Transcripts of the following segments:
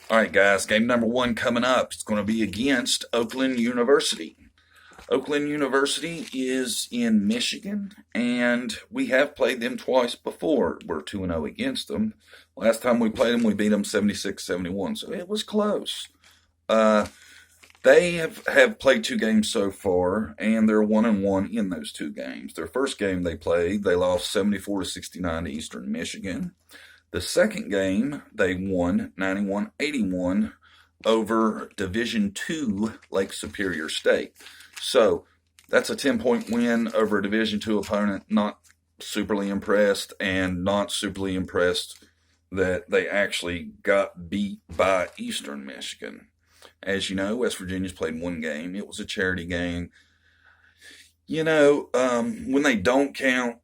All right, guys, game number one coming up. It's going to be against Oakland University. Oakland University is in Michigan, and we have played them twice before. We're 2-0 against them. Last time we played them, we beat them 76-71, so it was close. Uh, they have played two games so far, and they're 1-1 in those two games. Their first game they played, they lost 74-69 to Eastern Michigan. The second game, they won 91-81 over Division II Lake Superior State. So that's a 10-point win over a Division II opponent. Not superly impressed, and not superly impressed that they actually got beat by Eastern Michigan. As you know, West Virginia's played one game. It was a charity game. When they don't count,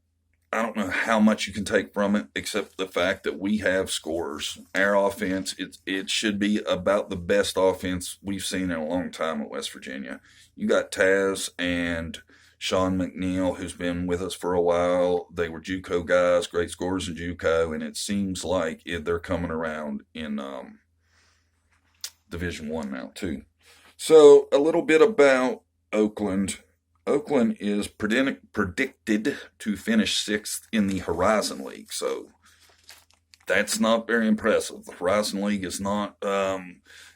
I don't know how much you can take from it, except the fact that we have scorers. Our offense, it should be about the best offense we've seen in a long time at West Virginia. You got Taz and Sean McNeil, who's been with us for a while. They were JUCO guys, great scorers in JUCO, and it seems like they're coming around in Division I now too. So a little bit about Oakland. Oakland is predicted to finish sixth in the Horizon League, so that's not very impressive. The Horizon League is not,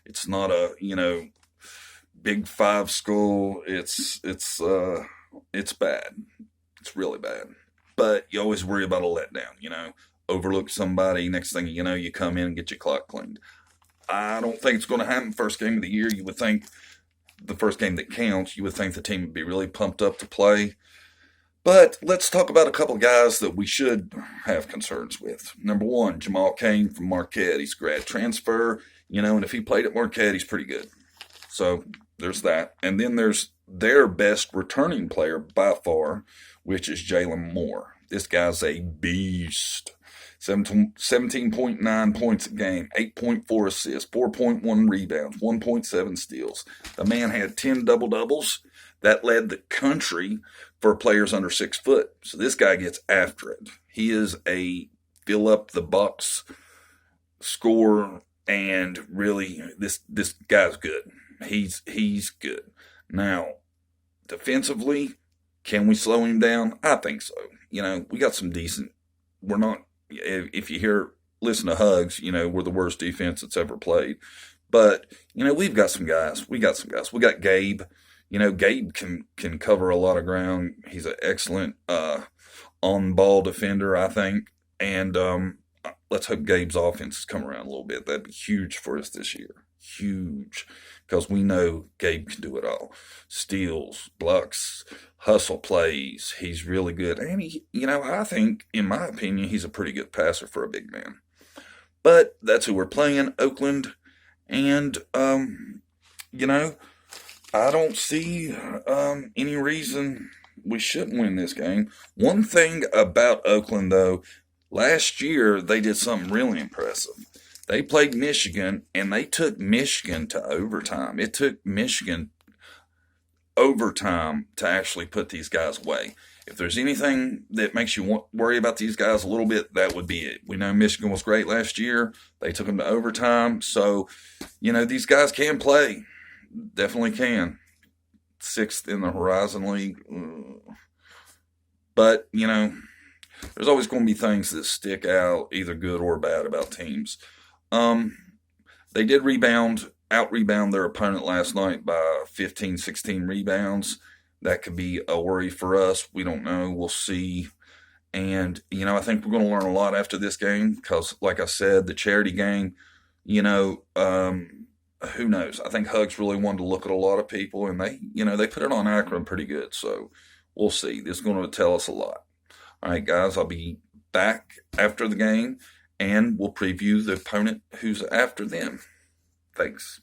it's not a Big Five school. It's bad. It's really bad. But you always worry about a letdown. Overlook somebody. Next thing you know, you come in and get your clock cleaned. I don't think it's going to happen first game of the year. You would think the first game that counts, you would think the team would be really pumped up to play. But let's talk about a couple of guys that we should have concerns with. Number one, Jamal Kane from Marquette. He's grad transfer, and if he played at Marquette, he's pretty good. So there's that. And then there's their best returning player by far, which is Jalen Moore. This guy's a beast. 17.9 points a game, 8.4 assists, 4.1 rebounds, 1.7 steals. The man had 10 double-doubles. That led the country for players under 6 foot. So this guy gets after it. He is a fill-up-the-box scorer, and really, this guy's good. He's good. Now, defensively, can we slow him down? I think so. We got some decent. We're not. If you listen to Hugs, we're the worst defense that's ever played. But, we've got some guys. We got Gabe. Gabe can cover a lot of ground. He's an excellent on-ball defender, I think. And let's hope Gabe's offense come around a little bit. That'd be huge for us this year. Huge. Because we know Gabe can do it all. Steals, blocks, hustle plays. He's really good. And I think, in my opinion, he's a pretty good passer for a big man. But that's who we're playing, Oakland. And, I don't see any reason we shouldn't win this game. One thing about Oakland, though, last year they did something really impressive. They played Michigan, and they took Michigan to overtime. It took Michigan overtime to actually put these guys away. If there's anything that makes you worry about these guys a little bit, that would be it. We know Michigan was great last year. They took them to overtime. So, these guys can play. Definitely can. Sixth in the Horizon League. But, there's always going to be things that stick out, either good or bad, about teams. They did out-rebound their opponent last night by 15, 16 rebounds. That could be a worry for us. We don't know. We'll see. And, I think we're going to learn a lot after this game because, like I said, the charity game, who knows? I think Hugs really wanted to look at a lot of people, and they put it on Akron pretty good. So we'll see. This is going to tell us a lot. All right, guys, I'll be back after the game, and we'll preview the opponent who's after them. Thanks.